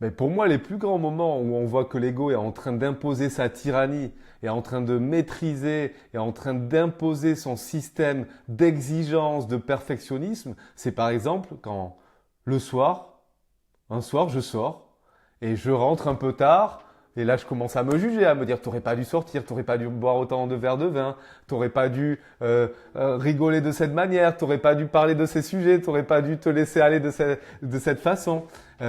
Mais pour moi, les plus grands moments où on voit que l'ego est en train d'imposer sa tyrannie, est en train de maîtriser, est en train d'imposer son système d'exigence, de perfectionnisme, c'est par exemple quand le soir, un soir, je sors et je rentre un peu tard. Et là, je commence à me juger, à me dire, t'aurais pas dû sortir, t'aurais pas dû boire autant de verres de vin, t'aurais pas dû rigoler de cette manière, t'aurais pas dû parler de ces sujets, t'aurais pas dû te laisser aller de cette façon,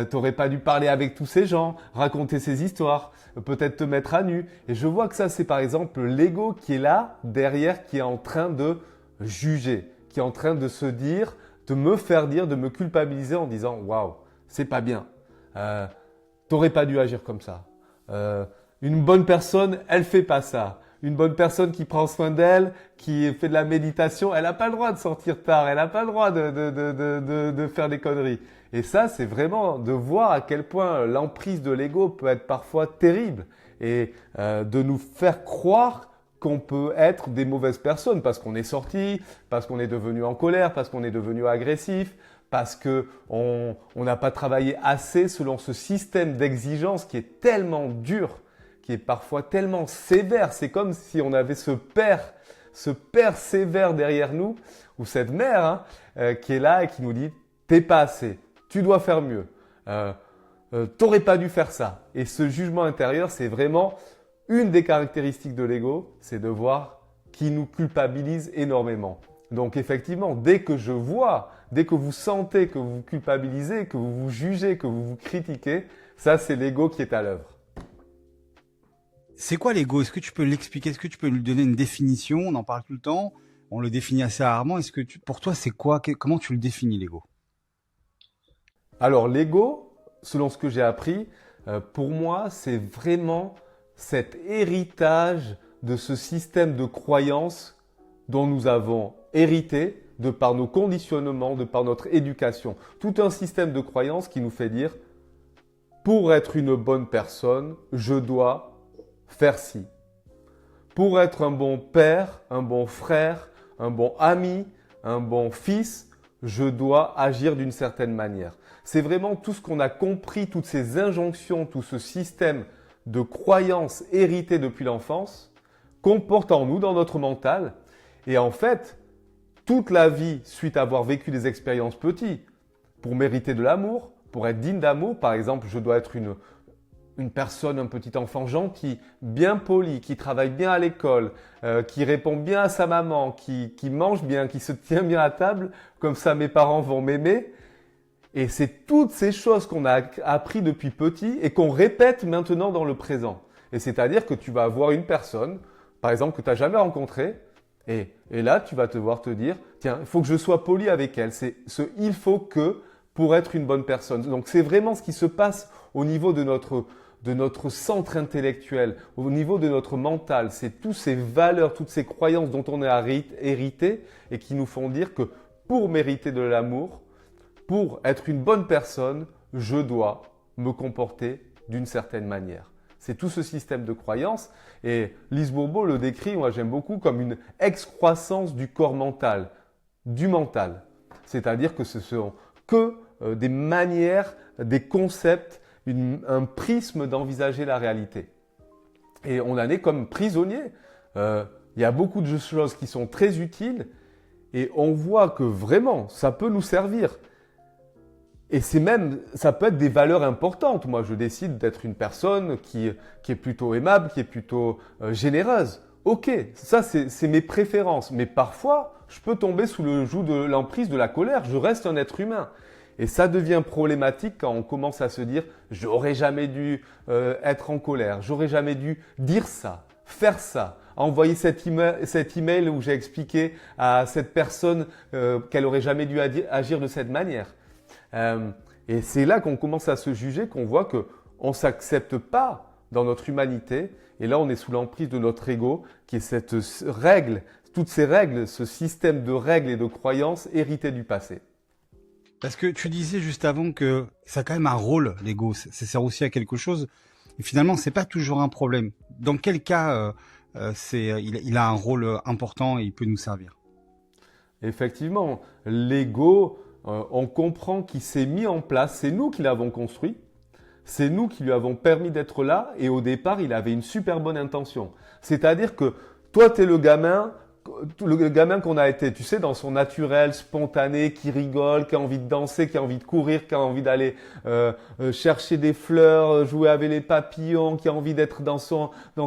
t'aurais pas dû parler avec tous ces gens, raconter ces histoires, peut-être te mettre à nu. Et je vois que ça, c'est par exemple l'ego qui est là, derrière, qui est en train de juger, qui est en train de se dire, de me faire dire, de me culpabiliser en disant, waouh, c'est pas bien. Euh, T'aurais pas dû agir comme ça. Euh, une bonne personne, elle fait pas ça. Une bonne personne qui prend soin d'elle, qui fait de la méditation, elle n'a pas le droit de sortir tard, elle n'a pas le droit de faire des conneries. Et ça, c'est vraiment de voir à quel point l'emprise de l'ego peut être parfois terrible et de nous faire croire qu'on peut être des mauvaises personnes parce qu'on est sorti, parce qu'on est devenu en colère, parce qu'on est devenu agressif, parce qu'on n'a pas travaillé assez selon ce système d'exigence qui est tellement dur, qui est parfois tellement sévère. C'est comme si on avait ce père sévère derrière nous, ou cette mère qui est là et qui nous dit « t'es pas assez, tu dois faire mieux, t'aurais pas dû faire ça ». Et ce jugement intérieur, c'est vraiment une des caractéristiques de l'ego, c'est de voir qu'il nous culpabilise énormément. Donc effectivement, dès que je vois, dès que vous sentez que vous vous culpabilisez, que vous vous jugez, que vous vous critiquez, ça c'est l'ego qui est à l'œuvre. C'est quoi l'ego? Est-ce que tu peux l'expliquer? Est-ce que tu peux lui donner une définition? On en parle tout le temps. On le définit assez rarement. Pour toi, c'est quoi? Comment tu le définis, l'ego? Alors l'ego, selon ce que j'ai appris, pour moi c'est vraiment cet héritage de ce système de croyances dont nous avons hérité de par nos conditionnements, de par notre éducation. Tout un système de croyances qui nous fait dire, pour être une bonne personne, je dois faire ci. Pour être un bon père, un bon frère, un bon ami, un bon fils, je dois agir d'une certaine manière. C'est vraiment tout ce qu'on a compris, toutes ces injonctions, tout ce système de croyances héritées depuis l'enfance, qu'on porte en nous, dans notre mental. Et en fait, toute la vie, suite à avoir vécu des expériences petites, pour mériter de l'amour, pour être digne d'amour, par exemple, je dois être une personne, un petit enfant gentil, bien poli, qui travaille bien à l'école, qui répond bien à sa maman, qui mange bien, qui se tient bien à table, comme ça mes parents vont m'aimer. Et c'est toutes ces choses qu'on a appris depuis petit et qu'on répète maintenant dans le présent. Et c'est-à-dire que tu vas avoir une personne, par exemple, que tu n'as jamais rencontrée, et là, tu vas te dire, tiens, il faut que je sois poli avec elle. C'est ce il faut que pour être une bonne personne. Donc, c'est vraiment ce qui se passe au niveau de notre centre intellectuel, au niveau de notre mental. C'est toutes ces valeurs, toutes ces croyances dont on est hérité et qui nous font dire que pour mériter de l'amour, pour être une bonne personne, je dois me comporter d'une certaine manière. C'est tout ce système de croyances et Lise Bourbeau le décrit, moi j'aime beaucoup, comme une excroissance du corps mental, du mental. C'est-à-dire que ce sont que des manières, des concepts, un prisme d'envisager la réalité. Et on en est comme prisonnier. Il y a beaucoup de choses qui sont très utiles et on voit que vraiment ça peut nous servir. Et c'est même, ça peut être des valeurs importantes. Moi, je décide d'être une personne qui est plutôt aimable, qui est plutôt généreuse. Ok, ça c'est mes préférences. Mais parfois, je peux tomber sous le joug de l'emprise de la colère. Je reste un être humain. Et ça devient problématique quand on commence à se dire, j'aurais jamais dû être en colère, j'aurais jamais dû dire ça, faire ça, envoyer cet email où j'ai expliqué à cette personne qu'elle aurait jamais dû agir de cette manière. Et c'est là qu'on commence à se juger, qu'on voit qu'on ne s'accepte pas dans notre humanité. Et là, on est sous l'emprise de notre ego, qui est cette règle, toutes ces règles, ce système de règles et de croyances héritées du passé. Parce que tu disais juste avant que ça a quand même un rôle, l'ego. Ça sert aussi à quelque chose. Et finalement, c'est pas toujours un problème. Dans quel cas, il a un rôle important et il peut nous servir? Effectivement, l'ego, on comprend qu'il s'est mis en place, c'est nous qui l'avons construit. C'est nous qui lui avons permis d'être là et au départ, il avait une super bonne intention. C'est-à-dire que toi, tu es le gamin qu'on a été, tu sais, dans son naturel, spontané, qui rigole, qui a envie de danser, qui a envie de courir, qui a envie d'aller chercher des fleurs, jouer avec les papillons, qui a envie d'être dans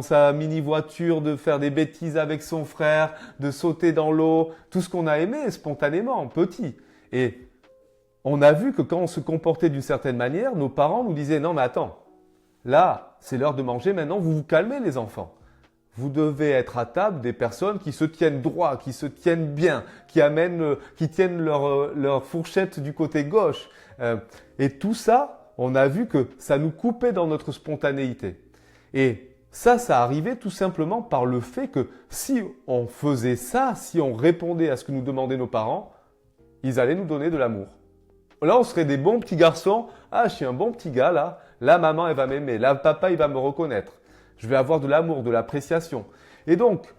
sa mini voiture, de faire des bêtises avec son frère, de sauter dans l'eau, tout ce qu'on a aimé spontanément, petit. Et on a vu que quand on se comportait d'une certaine manière, nos parents nous disaient non mais attends, là c'est l'heure de manger, maintenant vous vous calmez les enfants. Vous devez être à table des personnes qui se tiennent droit, qui se tiennent bien, qui tiennent leur fourchette du côté gauche. Et tout ça, on a vu que ça nous coupait dans notre spontanéité. Et ça arrivait tout simplement par le fait que si on faisait ça, si on répondait à ce que nous demandaient nos parents, ils allaient nous donner de l'amour. Là, on serait des bons petits garçons. Ah, je suis un bon petit gars là. Là, maman, elle va m'aimer. Là, papa, il va me reconnaître. Je vais avoir de l'amour, de l'appréciation. Et donc,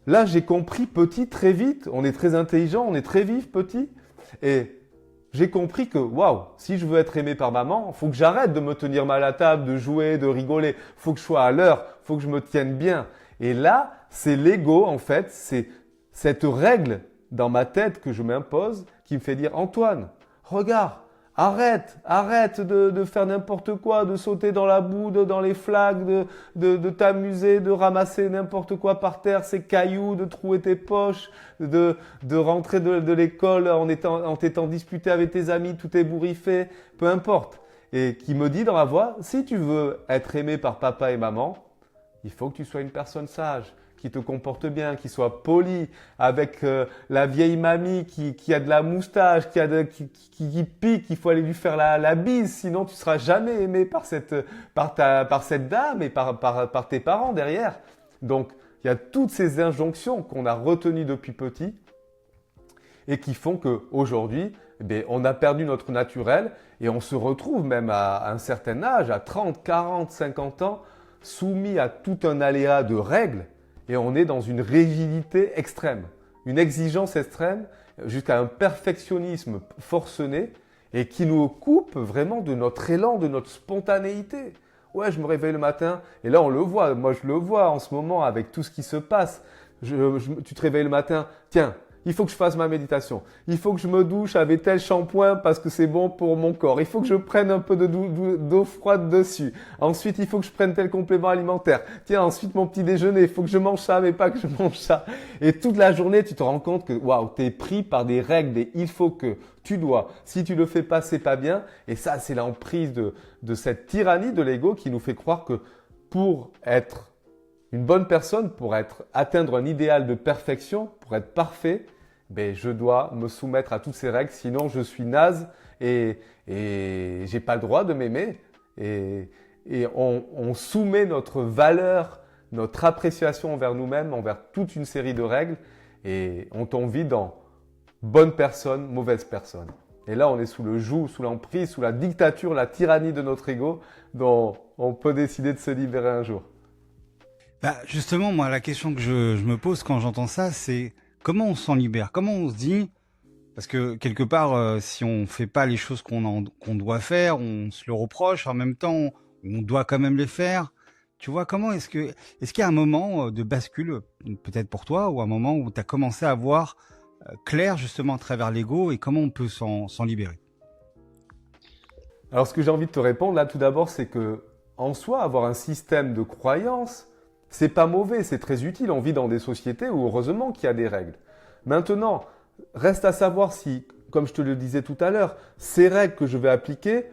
là, j'ai compris petit, très vite. On est très intelligent, on est très vif petit. Et j'ai compris que, waouh, si je veux être aimé par maman, il faut que j'arrête de me tenir mal à table, de jouer, de rigoler. Il faut que je sois à l'heure, il faut que je me tienne bien. Et là, c'est l'ego, en fait. C'est cette règle dans ma tête que je m'impose qui me fait dire, Antoine, regarde, arrête de faire n'importe quoi, de sauter dans la boue, dans les flaques, de t'amuser, de ramasser n'importe quoi par terre, ces cailloux, de trouer tes poches, de rentrer de l'école en t'étant disputé avec tes amis, tout ébouriffé, peu importe. Et qui me dit dans la voix, si tu veux être aimé par papa et maman, il faut que tu sois une personne sage, qui te comporte bien, qui soit poli, avec la vieille mamie qui a de la moustache, qui pique, il faut aller lui faire la bise, sinon tu seras jamais aimé par cette dame et par tes parents derrière. Donc, il y a toutes ces injonctions qu'on a retenues depuis petit et qui font qu'aujourd'hui, on a perdu notre naturel et on se retrouve même à un certain âge, à 30, 40, 50 ans, soumis à tout un aléa de règles. Et on est dans une rigidité extrême, une exigence extrême, jusqu'à un perfectionnisme forcené et qui nous coupe vraiment de notre élan, de notre spontanéité. Ouais, je me réveille le matin et là on le voit, moi je le vois en ce moment avec tout ce qui se passe. Tu te réveilles le matin, tiens, il faut que je fasse ma méditation. Il faut que je me douche avec tel shampoing parce que c'est bon pour mon corps. Il faut que je prenne un peu d'eau froide dessus. Ensuite, il faut que je prenne tel complément alimentaire. Tiens, ensuite, mon petit déjeuner, il faut que je mange ça, mais pas que je mange ça. Et toute la journée, tu te rends compte que, waouh, t'es pris par des règles, des il faut que, tu dois. Si tu le fais pas, c'est pas bien. Et ça, c'est l'emprise de cette tyrannie de l'ego qui nous fait croire que pour être une bonne personne, pour atteindre un idéal de perfection, pour être parfait, je dois me soumettre à toutes ces règles, sinon je suis naze et j'ai pas le droit de m'aimer. Et on soumet notre valeur, notre appréciation envers nous-mêmes, envers toute une série de règles et on tombe vite dans bonne personne, mauvaise personne. Et là, on est sous le joug, sous l'emprise, sous la dictature, la tyrannie de notre ego dont on peut décider de se libérer un jour. Justement, moi, la question que je me pose quand j'entends ça, c'est comment on s'en libère? Comment on se dit, parce que quelque part, si on fait pas les choses qu'on doit faire, on se le reproche, en même temps, on doit quand même les faire. Tu vois, est-ce qu'il y a un moment de bascule, peut-être pour toi, ou un moment où tu as commencé à voir clair justement à travers l'ego et comment on peut s'en libérer? Alors, ce que j'ai envie de te répondre là, tout d'abord, c'est que en soi, avoir un système de croyance, c'est pas mauvais, c'est très utile. On vit dans des sociétés où heureusement qu'il y a des règles. Maintenant, reste à savoir si, comme je te le disais tout à l'heure, ces règles que je vais appliquer,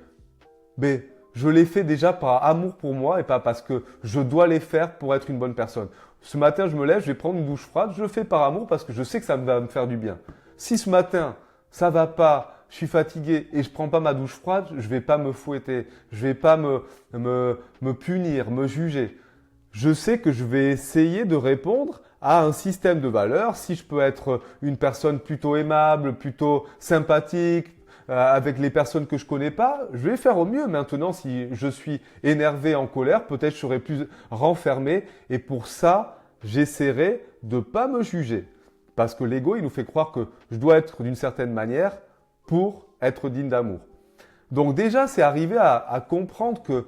je les fais déjà par amour pour moi et pas parce que je dois les faire pour être une bonne personne. Ce matin, je me lève, je vais prendre une douche froide, je le fais par amour parce que je sais que ça va me faire du bien. Si ce matin, ça va pas, je suis fatigué et je prends pas ma douche froide, je vais pas me fouetter, je vais pas me punir, me juger. Je sais que je vais essayer de répondre à un système de valeurs. Si je peux être une personne plutôt aimable, plutôt sympathique, avec les personnes que je connais pas, je vais faire au mieux. Maintenant, si je suis énervé, en colère, peut-être je serai plus renfermé. Et pour ça, j'essaierai de pas me juger. Parce que l'ego, il nous fait croire que je dois être d'une certaine manière pour être digne d'amour. Donc déjà, c'est arriver à comprendre que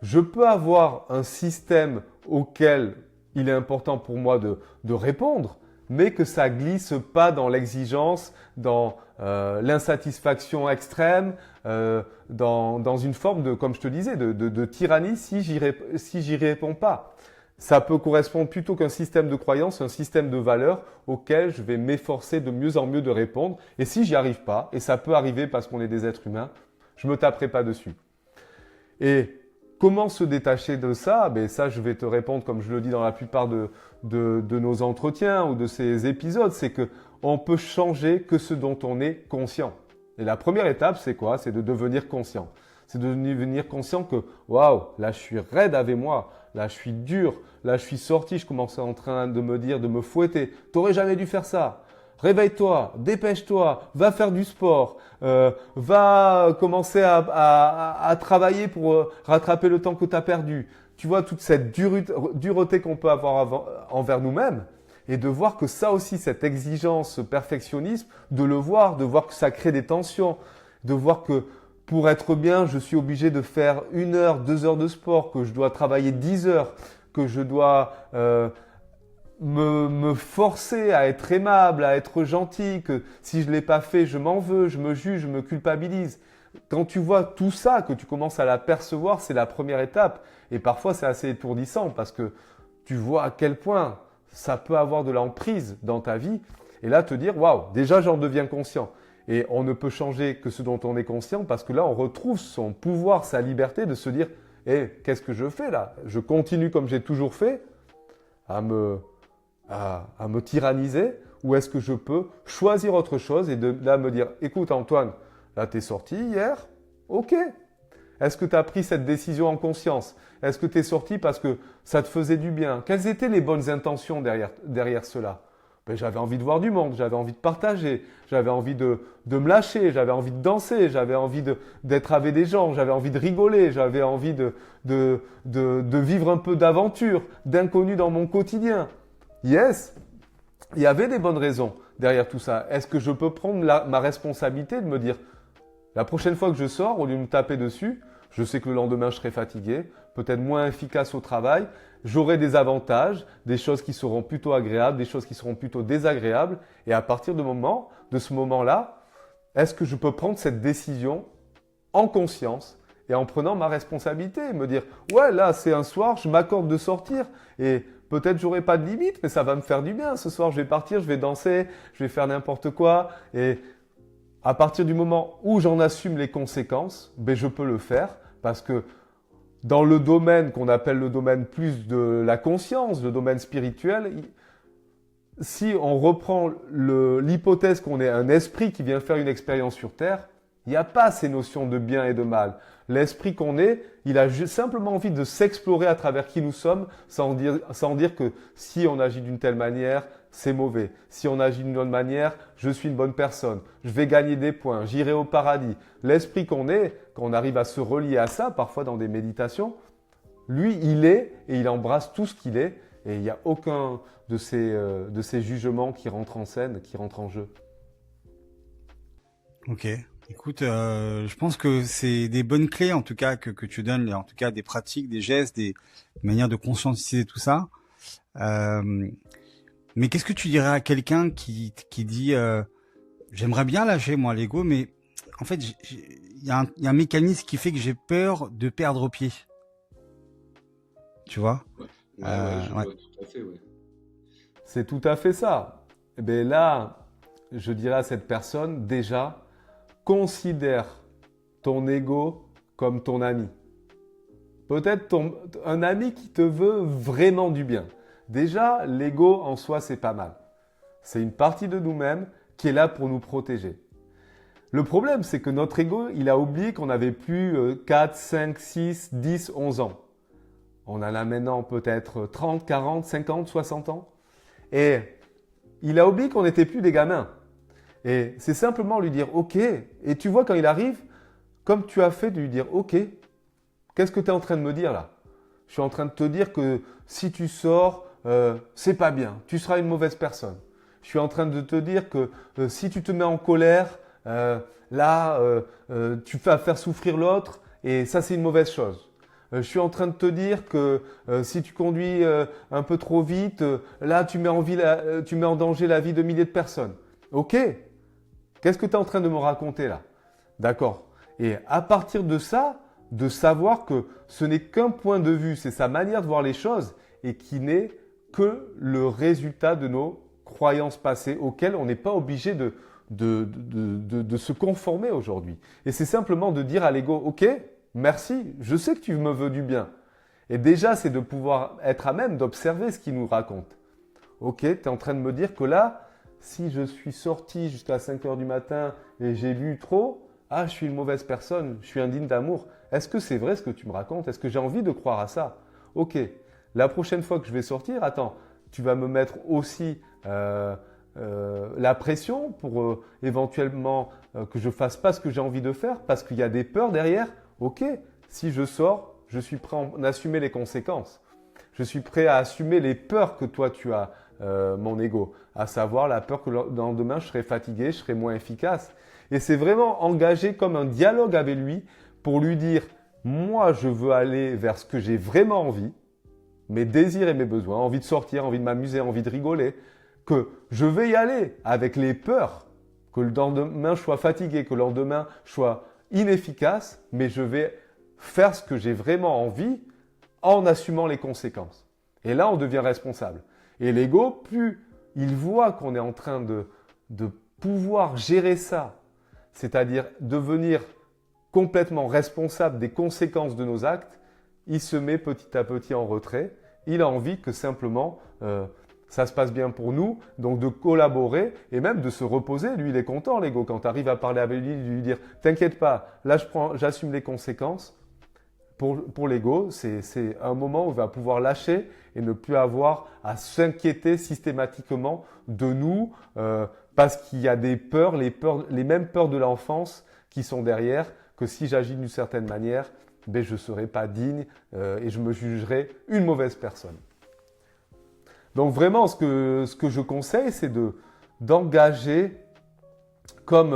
je peux avoir un système auquel il est important pour moi de répondre, mais que ça glisse pas dans l'exigence, dans l'insatisfaction extrême, dans une forme de, comme je te disais, de tyrannie si j'y réponds pas. Ça peut correspondre plutôt qu'un système de croyance, un système de valeurs auquel je vais m'efforcer de mieux en mieux de répondre. Et si j'y arrive pas, et ça peut arriver parce qu'on est des êtres humains, je me taperai pas dessus. Et comment se détacher de ça? Ben ça, je vais te répondre comme je le dis dans la plupart de nos entretiens ou de ces épisodes, c'est que on peut changer que ce dont on est conscient. Et la première étape, c'est quoi? C'est de devenir conscient. C'est de devenir conscient que, waouh, là je suis raide avec moi, là je suis dur, là je suis sorti, je commence en train de me dire, de me fouetter. T'aurais jamais dû faire ça. Réveille-toi, dépêche-toi, va faire du sport, va commencer à travailler pour rattraper le temps que tu as perdu. Tu vois, toute cette dureté qu'on peut avoir envers nous-mêmes et de voir que ça aussi, cette exigence, ce perfectionnisme, de voir que ça crée des tensions, de voir que pour être bien, je suis obligé de faire 1 heure, 2 heures de sport, que je dois travailler 10 heures, que je dois me forcer à être aimable, à être gentil, que si je l'ai pas fait, je m'en veux, je me juge, je me culpabilise. Quand tu vois tout ça, que tu commences à l'apercevoir, c'est la première étape. Et parfois, c'est assez étourdissant parce que tu vois à quel point ça peut avoir de l'emprise dans ta vie. Et là, te dire, waouh, déjà, j'en deviens conscient. Et on ne peut changer que ce dont on est conscient parce que là, on retrouve son pouvoir, sa liberté de se dire, qu'est-ce que je fais là? Je continue comme j'ai toujours fait à me tyranniser, ou est-ce que je peux choisir autre chose et de là me dire, écoute Antoine, là tu es sorti hier, ok. Est-ce que tu as pris cette décision en conscience? Est-ce que tu es sorti parce que ça te faisait du bien? Quelles étaient les bonnes intentions derrière cela? Ben, j'avais envie de voir du monde, j'avais envie de partager, j'avais envie de me lâcher, j'avais envie de danser, j'avais envie d'être avec des gens, j'avais envie de rigoler, j'avais envie de vivre un peu d'aventure, d'inconnu dans mon quotidien. Yes, il y avait des bonnes raisons derrière tout ça. Est-ce que je peux prendre ma responsabilité de me dire, la prochaine fois que je sors, au lieu de me taper dessus, je sais que le lendemain je serai fatigué, peut-être moins efficace au travail, j'aurai des avantages, des choses qui seront plutôt agréables, des choses qui seront plutôt désagréables. Et à partir de ce moment-là, est-ce que je peux prendre cette décision en conscience et en prenant ma responsabilité et me dire, ouais, là c'est un soir, je m'accorde de sortir et peut-être j'aurai pas de limite, mais ça va me faire du bien. Ce soir, je vais partir, je vais danser, je vais faire n'importe quoi. Et à partir du moment où j'en assume les conséquences, ben je peux le faire parce que dans le domaine qu'on appelle le domaine plus de la conscience, le domaine spirituel, si on reprend l'hypothèse qu'on est un esprit qui vient faire une expérience sur Terre, il n'y a pas ces notions de bien et de mal. L'esprit qu'on est, il a simplement envie de s'explorer à travers qui nous sommes sans dire que si on agit d'une telle manière, c'est mauvais. Si on agit d'une autre manière, je suis une bonne personne. Je vais gagner des points, j'irai au paradis. L'esprit qu'on est, quand on arrive à se relier à ça, parfois dans des méditations, lui, il est et il embrasse tout ce qu'il est et il n'y a aucun de ces jugements qui rentrent en scène, qui rentrent en jeu. Ok. Écoute, je pense que c'est des bonnes clés en tout cas que tu donnes, en tout cas des pratiques, des gestes, des manières de conscientiser tout ça. Mais qu'est-ce que tu dirais à quelqu'un qui dit j'aimerais bien lâcher moi l'ego, mais en fait il y a un mécanisme qui fait que j'ai peur de perdre pied. Tu vois? Ouais, je vois tout à fait, ouais. C'est tout à fait ça. Et bien là, je dirais à cette personne, déjà, considère ton ego comme ton ami. Peut-être un ami qui te veut vraiment du bien. Déjà, l'ego en soi, c'est pas mal. C'est une partie de nous-mêmes qui est là pour nous protéger. Le problème, c'est que notre ego, il a oublié qu'on avait plus 4, 5, 6, 10, 11 ans. On en a maintenant peut-être 30, 40, 50, 60 ans. Et il a oublié qu'on n'était plus des gamins. Et c'est simplement lui dire « Ok ». Et tu vois, quand il arrive, comme tu as fait, de lui dire « Ok, qu'est-ce que tu es en train de me dire là? Je suis en train de te dire que si tu sors, c'est pas bien. Tu seras une mauvaise personne. Je suis en train de te dire que si tu te mets en colère, tu vas faire souffrir l'autre et ça, c'est une mauvaise chose. Je suis en train de te dire que si tu conduis un peu trop vite, là, tu mets en danger la vie de milliers de personnes. Ok, qu'est-ce que tu es en train de me raconter là? D'accord. Et à partir de ça, de savoir que ce n'est qu'un point de vue, c'est sa manière de voir les choses et qui n'est que le résultat de nos croyances passées auxquelles on n'est pas obligé de se conformer aujourd'hui. Et c'est simplement de dire à l'ego, ok, merci, je sais que tu me veux du bien. Et déjà, c'est de pouvoir être à même d'observer ce qu'il nous raconte. Ok, tu es en train de me dire que là, si je suis sorti jusqu'à 5 heures du matin et j'ai bu trop, ah, je suis une mauvaise personne, je suis indigne d'amour. Est-ce que c'est vrai ce que tu me racontes? Est-ce que j'ai envie de croire à ça? Ok, la prochaine fois que je vais sortir, attends, tu vas me mettre aussi la pression pour éventuellement que je fasse pas ce que j'ai envie de faire parce qu'il y a des peurs derrière. Ok, si je sors, je suis prêt à en assumer les conséquences. Je suis prêt à assumer les peurs que toi tu as, mon ego, à savoir la peur que le lendemain je serai fatigué, je serai moins efficace. Et c'est vraiment engagé comme un dialogue avec lui pour lui dire, moi je veux aller vers ce que j'ai vraiment envie, mes désirs et mes besoins, envie de sortir, envie de m'amuser, envie de rigoler, que je vais y aller avec les peurs, que le lendemain je sois fatigué, que le lendemain je sois inefficace, mais je vais faire ce que j'ai vraiment envie en assumant les conséquences. Et là, on devient responsable. Et l'ego, plus il voit qu'on est en train de pouvoir gérer ça, c'est-à-dire devenir complètement responsable des conséquences de nos actes, il se met petit à petit en retrait. Il a envie que simplement ça se passe bien pour nous, donc de collaborer et même de se reposer. Lui, il est content, l'ego, quand tu arrives à parler avec lui, de lui dire « T'inquiète pas, là j'assume les conséquences ». Pour l'ego, c'est un moment où il va pouvoir lâcher et ne plus avoir à s'inquiéter systématiquement de nous parce qu'il y a des peurs, les mêmes peurs de l'enfance qui sont derrière, que si j'agis d'une certaine manière, ben, je ne serai pas digne et je me jugerai une mauvaise personne. Donc vraiment, ce que je conseille, c'est d'engager comme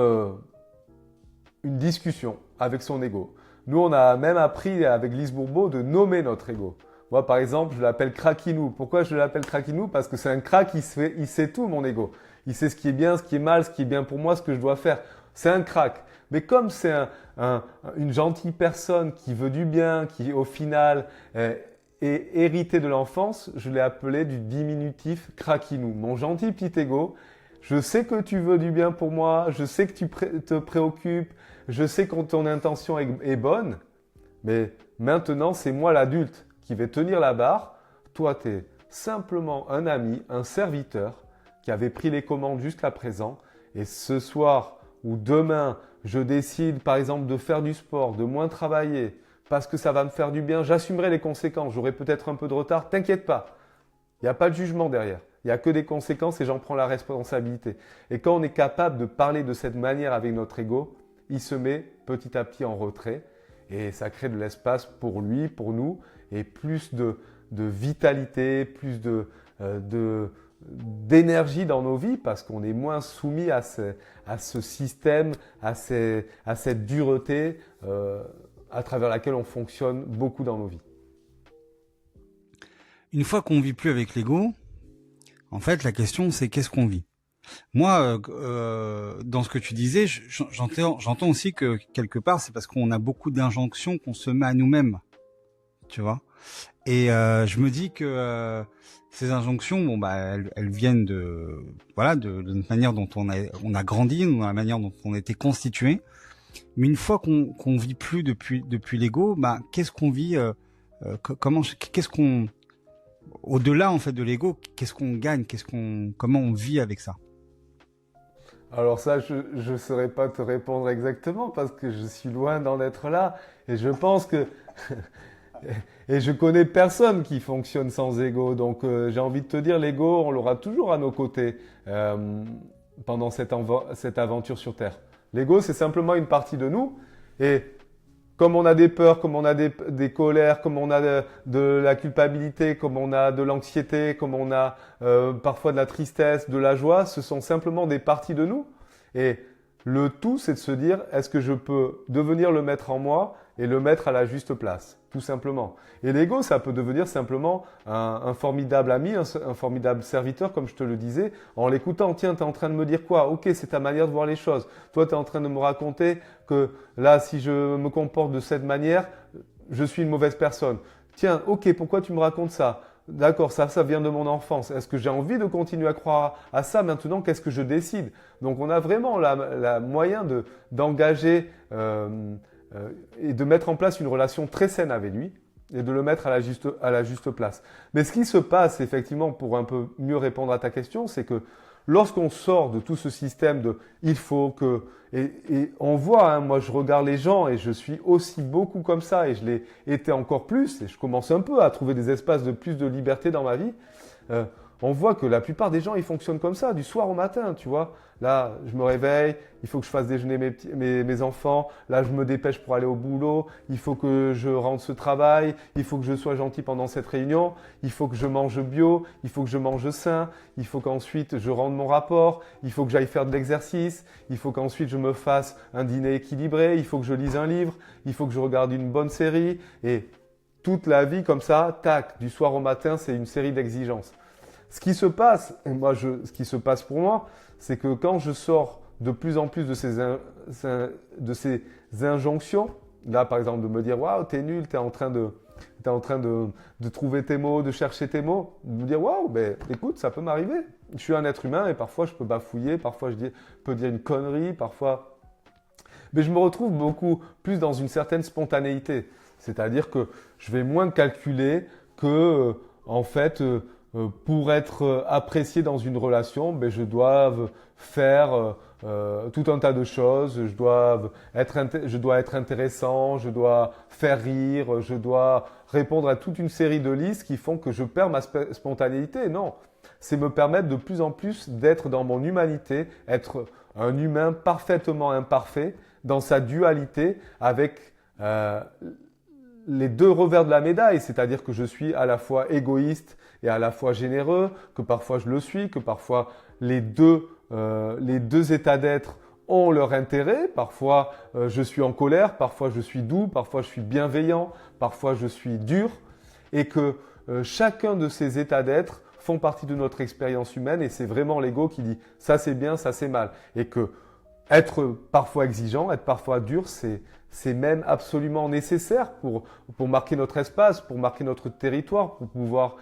une discussion avec son ego. Nous, on a même appris avec Lise Bourbeau de nommer notre ego. Moi, par exemple, je l'appelle Craquinou. Pourquoi je l'appelle Craquinou? Parce que c'est un crack, il sait tout, mon ego. Il sait ce qui est bien, ce qui est mal, ce qui est bien pour moi, ce que je dois faire. C'est un crack. Mais comme c'est une gentille personne qui veut du bien, qui au final est hérité de l'enfance, je l'ai appelé du diminutif Craquinou. Mon gentil petit ego, je sais que tu veux du bien pour moi, je sais que tu te préoccupes, je sais que ton intention est bonne, mais maintenant, c'est moi l'adulte qui vais tenir la barre. Toi, tu es simplement un ami, un serviteur qui avait pris les commandes jusqu'à présent. Et ce soir ou demain, je décide par exemple de faire du sport, de moins travailler, parce que ça va me faire du bien, j'assumerai les conséquences. J'aurai peut-être un peu de retard, t'inquiète pas. Il n'y a pas de jugement derrière. Il n'y a que des conséquences et j'en prends la responsabilité. Et quand on est capable de parler de cette manière avec notre ego, il se met petit à petit en retrait et ça crée de l'espace pour lui, pour nous et plus de vitalité, plus d'énergie dans nos vies parce qu'on est moins soumis à ce système, à cette dureté à travers laquelle on fonctionne beaucoup dans nos vies. Une fois qu'on vit plus avec l'ego, en fait, la question c'est qu'est-ce qu'on vit? Moi, dans ce que tu disais, j'entends aussi que quelque part, c'est parce qu'on a beaucoup d'injonctions qu'on se met à nous-mêmes, tu vois. Et je me dis que ces injonctions, bon bah, elles viennent de notre manière dont on a grandi, de la manière dont on a été constitué. Mais une fois qu'on vit plus depuis l'ego, bah qu'est-ce qu'on vit au-delà en fait de l'ego, qu'est-ce qu'on gagne, comment on vit avec ça? Alors ça, je ne saurais pas te répondre exactement parce que je suis loin d'en être là et je pense que et je connais personne qui fonctionne sans ego. Donc j'ai envie de te dire, l'ego, on l'aura toujours à nos côtés pendant cette aventure sur Terre. L'ego, c'est simplement une partie de nous et comme on a des peurs, comme on a des colères, comme on a de la culpabilité, comme on a de l'anxiété, comme on a parfois de la tristesse, de la joie, ce sont simplement des parties de nous. Et le tout, c'est de se dire, est-ce que je peux devenir le maître en moi et le mettre à la juste place? tout simplement. Et l'ego, ça peut devenir simplement un formidable ami, un formidable serviteur, comme je te le disais, en l'écoutant. Tiens, tu es en train de me dire quoi? Ok, c'est ta manière de voir les choses. Toi, tu es en train de me raconter que là, si je me comporte de cette manière, je suis une mauvaise personne. Tiens, ok, pourquoi tu me racontes ça? D'accord, ça vient de mon enfance. Est-ce que j'ai envie de continuer à croire à ça maintenant? Qu'est-ce que je décide? Donc, on a vraiment la moyen d'engager et de mettre en place une relation très saine avec lui et de le mettre à la juste place. Mais ce qui se passe, effectivement, pour un peu mieux répondre à ta question, c'est que lorsqu'on sort de tout ce système de « il faut que… » et on voit, hein, moi je regarde les gens et je suis aussi beaucoup comme ça et je l'ai été encore plus et je commence un peu à trouver des espaces de plus de liberté dans ma vie. On voit que la plupart des gens, ils fonctionnent comme ça, du soir au matin, tu vois. Là, je me réveille, il faut que je fasse déjeuner mes enfants. Là, je me dépêche pour aller au boulot. Il faut que je rentre ce travail. Il faut que je sois gentil pendant cette réunion. Il faut que je mange bio. Il faut que je mange sain. Il faut qu'ensuite, je rende mon rapport. Il faut que j'aille faire de l'exercice. Il faut qu'ensuite, je me fasse un dîner équilibré. Il faut que je lise un livre. Il faut que je regarde une bonne série. Et toute la vie comme ça, tac, du soir au matin, c'est une série d'exigences. Ce qui se passe, ce qui se passe pour moi, c'est que quand je sors de plus en plus de ces injonctions, là par exemple de me dire waouh, t'es nul, t'es en train de trouver tes mots, de chercher tes mots, de me dire waouh, ben écoute, ça peut m'arriver. Je suis un être humain et parfois je peux bafouiller, parfois peux dire une connerie, parfois. Mais je me retrouve beaucoup plus dans une certaine spontanéité. C'est-à-dire que je vais moins calculer que, en fait, pour être apprécié dans une relation, ben, je dois faire tout un tas de choses. Je dois être intéressant, je dois faire rire, je dois répondre à toute une série de listes qui font que je perds ma spontanéité. Non, c'est me permettre de plus en plus d'être dans mon humanité, être un humain parfaitement imparfait, dans sa dualité avec les deux revers de la médaille, c'est-à-dire que je suis à la fois égoïste et à la fois généreux, que parfois je le suis, que parfois les deux états d'être ont leur intérêt. Parfois je suis en colère, parfois je suis doux, parfois je suis bienveillant, parfois je suis dur, et que chacun de ces états d'être font partie de notre expérience humaine et c'est vraiment l'ego qui dit ça c'est bien, ça c'est mal, et que être parfois exigeant, être parfois dur, c'est même absolument nécessaire pour marquer notre espace, pour marquer notre territoire, pour pouvoir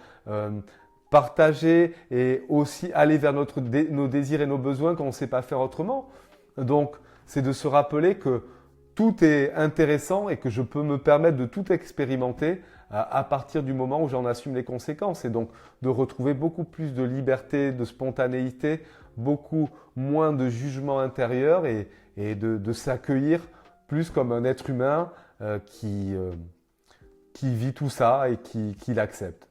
partager et aussi aller vers nos désirs et nos besoins quand on ne sait pas faire autrement. Donc, c'est de se rappeler que tout est intéressant et que je peux me permettre de tout expérimenter à partir du moment où j'en assume les conséquences. Et donc, de retrouver beaucoup plus de liberté, de spontanéité, beaucoup moins de jugement intérieur et de s'accueillir plus comme un être humain qui vit tout ça et qui l'accepte.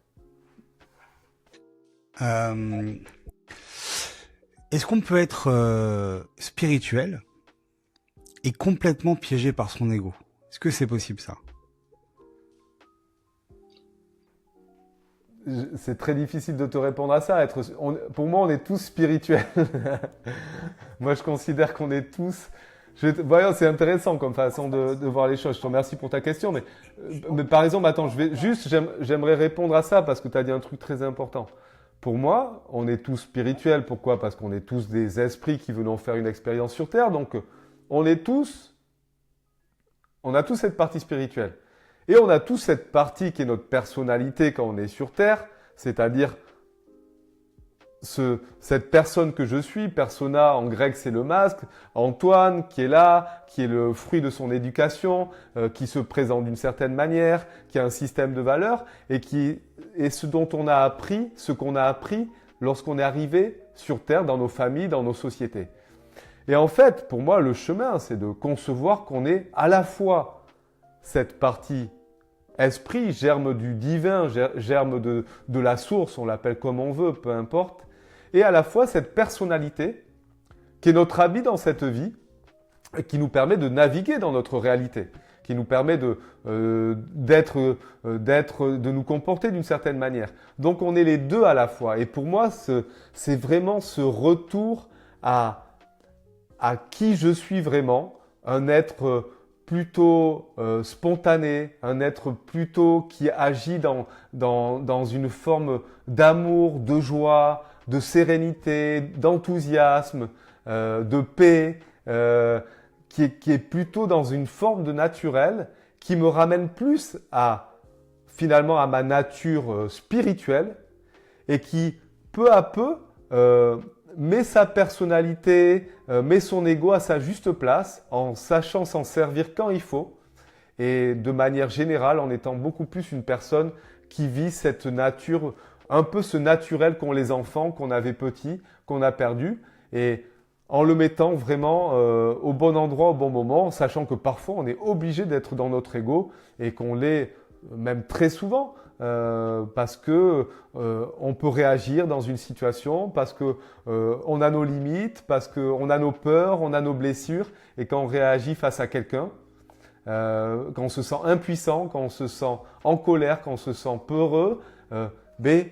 Est-ce qu'on peut être spirituel et complètement piégé par son ego? Est-ce que c'est possible ça? C'est très difficile de te répondre à ça. Pour moi, on est tous spirituels. Moi, je considère qu'on est tous… Voyons, c'est intéressant comme façon de voir les choses. Je te remercie pour ta question. Mais par exemple, attends, j'aimerais répondre à ça parce que tu as dit un truc très important. Pour moi, on est tous spirituels. Pourquoi? Parce qu'on est tous des esprits qui venons faire une expérience sur Terre. Donc, on a tous cette partie spirituelle. Et on a tous cette partie qui est notre personnalité quand on est sur Terre, c'est-à-dire cette personne que je suis, persona en grec c'est le masque, Antoine qui est là, qui est le fruit de son éducation, qui se présente d'une certaine manière, qui a un système de valeurs et qui est ce dont on a appris, ce qu'on a appris lorsqu'on est arrivé sur Terre, dans nos familles, dans nos sociétés. Et en fait, pour moi, le chemin, c'est de concevoir qu'on est à la fois cette partie esprit, germe du divin, germe de la source, on l'appelle comme on veut, peu importe, et à la fois cette personnalité qui est notre habit dans cette vie, et qui nous permet de naviguer dans notre réalité, qui nous permet de nous comporter d'une certaine manière. Donc on est les deux à la fois. Et pour moi, c'est vraiment ce retour à qui je suis vraiment, un être plutôt spontané, un être plutôt qui agit dans une forme d'amour, de joie, de sérénité, d'enthousiasme, de paix, qui est plutôt dans une forme de naturel, qui me ramène plus finalement à ma nature spirituelle et qui peu à peu met sa personnalité, met son ego à sa juste place en sachant s'en servir quand il faut et de manière générale en étant beaucoup plus une personne qui vit cette nature, un peu ce naturel qu'ont les enfants qu'on avait petits, qu'on a perdu et en le mettant vraiment au bon endroit, au bon moment, en sachant que parfois on est obligé d'être dans notre ego et qu'on l'est même très souvent. Parce que on peut réagir dans une situation, parce que on a nos limites, parce qu'on a nos peurs, on a nos blessures, et quand on réagit face à quelqu'un, quand on se sent impuissant, quand on se sent en colère, quand on se sent peureux, une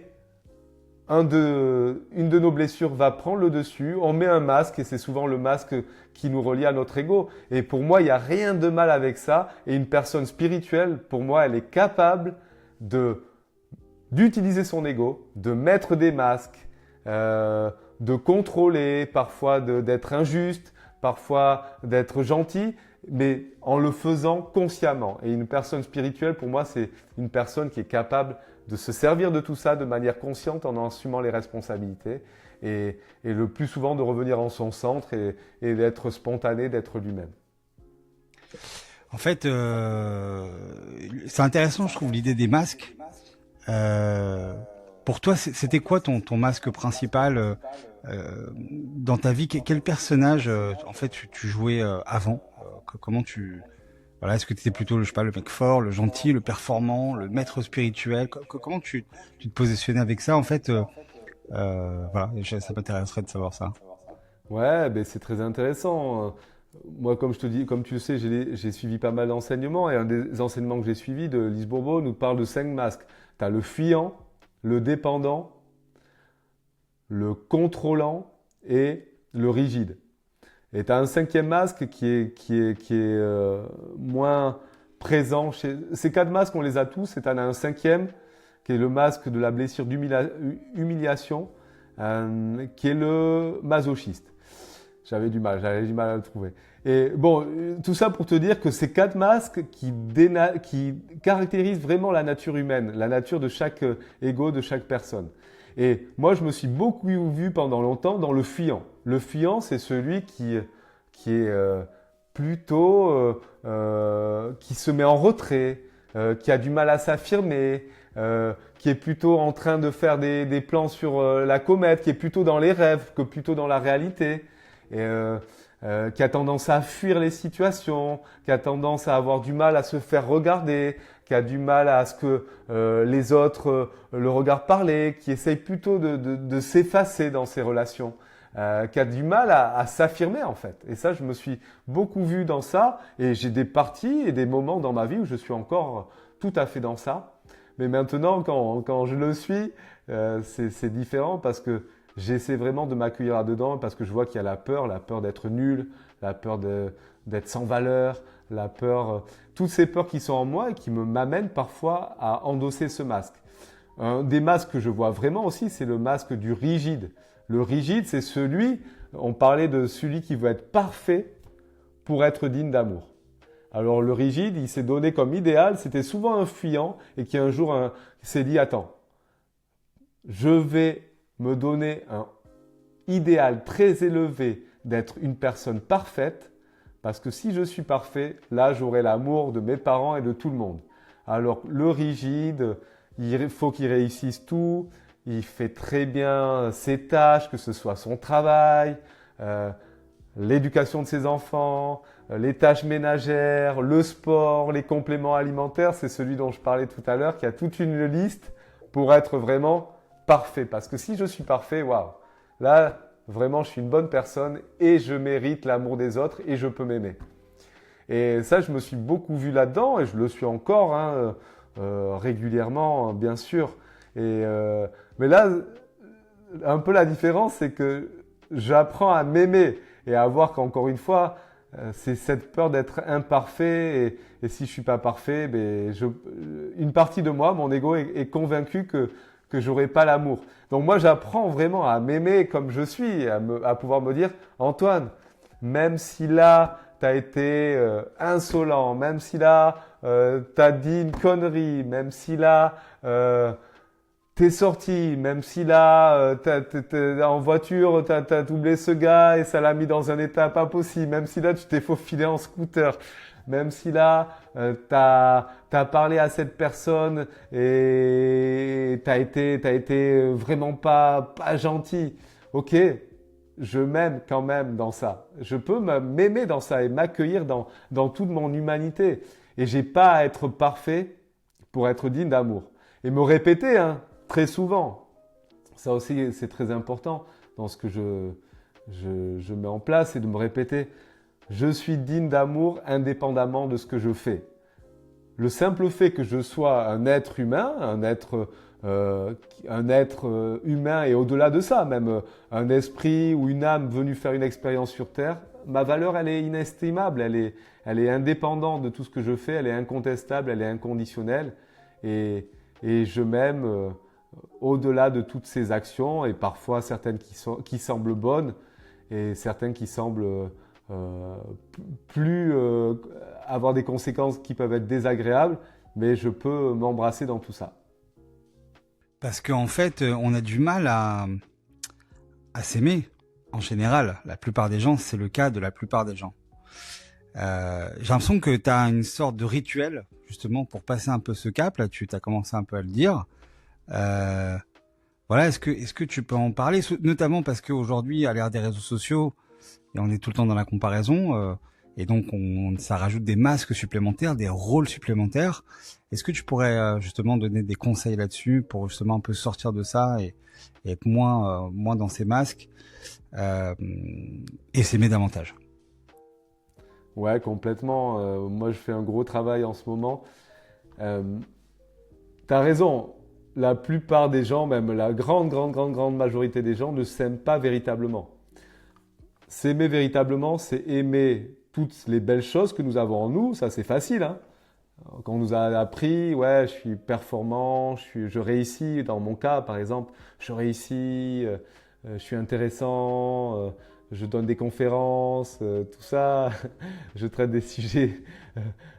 de nos blessures va prendre le dessus, on met un masque et c'est souvent le masque qui nous relie à notre ego. Et pour moi, il n'y a rien de mal avec ça. Et une personne spirituelle, pour moi, elle est capable d'utiliser son ego, de mettre des masques, de contrôler, parfois d'être injuste, parfois d'être gentil, mais en le faisant consciemment. Et une personne spirituelle, pour moi, c'est une personne qui est capable de se servir de tout ça de manière consciente en assumant les responsabilités et le plus souvent de revenir en son centre et d'être spontané, d'être lui-même. En fait, c'est intéressant, je trouve, l'idée des masques. Pour toi, c'était quoi ton masque principal dans ta vie? Quel personnage, en fait, tu jouais avant? Comment voilà, est-ce que tu étais plutôt, je sais pas, le mec fort, le gentil, le performant, le maître spirituel? Comment tu te positionnais avec ça, en fait? Voilà, ça m'intéresserait de savoir ça. Ouais, ben c'est très intéressant. Moi, comme tu le sais, j'ai suivi pas mal d'enseignements et un des enseignements que j'ai suivis de Lise Bourbeau nous parle de 5 masques. Tu as le fuyant, le dépendant, le contrôlant et le rigide. Et tu as un 5e masque qui est moins présent chez... Ces 4 masques, on les a tous et tu en as un 5e qui est le masque de la blessure d'humiliation, qui est le masochiste. J'avais du mal à le trouver. Et bon, tout ça pour te dire que ces 4 masques qui caractérisent vraiment la nature humaine, la nature de chaque ego, de chaque personne. Et moi, je me suis beaucoup vu pendant longtemps dans le fuyant. Le fuyant, c'est celui qui est plutôt, qui se met en retrait, qui a du mal à s'affirmer, qui est plutôt en train de faire des plans sur la comète, qui est plutôt dans les rêves que plutôt dans la réalité. Et qui a tendance à fuir les situations, qui a tendance à avoir du mal à se faire regarder, qui a du mal à ce que les autres le regardent parler, qui essaye plutôt de s'effacer dans ses relations, qui a du mal à s'affirmer en fait. Et ça, je me suis beaucoup vu dans ça et j'ai des parties et des moments dans ma vie où je suis encore tout à fait dans ça. Mais maintenant, quand je le suis, c'est différent parce que j'essaie vraiment de m'accueillir là-dedans parce que je vois qu'il y a la peur d'être nul, la peur d'être sans valeur, la peur, toutes ces peurs qui sont en moi et qui m'amènent parfois à endosser ce masque. Un des masques que je vois vraiment aussi, c'est le masque du rigide. Le rigide, c'est on parlait de celui qui veut être parfait pour être digne d'amour. Alors le rigide, il s'est donné comme idéal, c'était souvent un fuyant et qui un jour s'est dit, attends, je vais me donner un idéal très élevé d'être une personne parfaite, parce que si je suis parfait, là j'aurai l'amour de mes parents et de tout le monde. Alors le rigide, il faut qu'il réussisse tout, il fait très bien ses tâches, que ce soit son travail, l'éducation de ses enfants, les tâches ménagères, le sport, les compléments alimentaires, c'est celui dont je parlais tout à l'heure, qui a toute une liste pour être vraiment parfait. Parce que si je suis parfait, waouh, là, vraiment, je suis une bonne personne et je mérite l'amour des autres et je peux m'aimer. Et ça, je me suis beaucoup vu là-dedans et je le suis encore régulièrement, bien sûr. Mais là, un peu la différence, c'est que j'apprends à m'aimer et à voir qu'encore une fois, C'est cette peur d'être imparfait et si je suis pas parfait, une partie de moi, mon ego est convaincu que j'aurai pas l'amour. Donc moi, j'apprends vraiment à m'aimer comme je suis, à pouvoir me dire, Antoine, même si là, tu as été insolent, même si là, tu as dit une connerie, même si là, t'es sorti, même si là, en voiture, t'as doublé ce gars et ça l'a mis dans un état pas possible, même si là, tu t'es faufilé en scooter, même si là, t'as parlé à cette personne et t'as été vraiment pas gentil. Ok, je m'aime quand même dans ça. Je peux m'aimer dans ça et m'accueillir dans toute mon humanité. Et j'ai pas à être parfait pour être digne d'amour. Et me répéter, hein, très souvent. Ça aussi, c'est très important dans ce que je mets en place, c'est de me répéter. Je suis digne d'amour indépendamment de ce que je fais. Le simple fait que je sois un être humain, un être humain et au-delà de ça, même un esprit ou une âme venue faire une expérience sur Terre, ma valeur, elle est inestimable, elle est indépendante de tout ce que je fais, elle est incontestable, elle est inconditionnelle et je m'aime au-delà de toutes ces actions et parfois certaines qui semblent bonnes et certaines qui semblent plus avoir des conséquences qui peuvent être désagréables, mais je peux m'embrasser dans tout ça. Parce qu'en fait, on a du mal à s'aimer en général. La plupart des gens, c'est le cas de la plupart des gens. J'ai l'impression que tu as une sorte de rituel justement pour passer un peu ce cap. Là, tu as commencé un peu à le dire. Voilà, est-ce que tu peux en parler, notamment parce qu'aujourd'hui, à l'ère des réseaux sociaux, et on est tout le temps dans la comparaison, et donc ça rajoute des masques supplémentaires, des rôles supplémentaires. Est-ce que tu pourrais justement donner des conseils là-dessus pour justement un peu sortir de ça et être moins dans ces masques et s'aimer davantage? Ouais, complètement. Moi, je fais un gros travail en ce moment. T'as raison. La plupart des gens, même la grande majorité des gens ne s'aiment pas véritablement. S'aimer véritablement, c'est aimer toutes les belles choses que nous avons en nous. Ça, c'est facile, hein. Quand on nous a appris, ouais, je suis performant, je réussis. Dans mon cas, par exemple, je réussis, je suis intéressant, je donne des conférences, tout ça. Je traite des sujets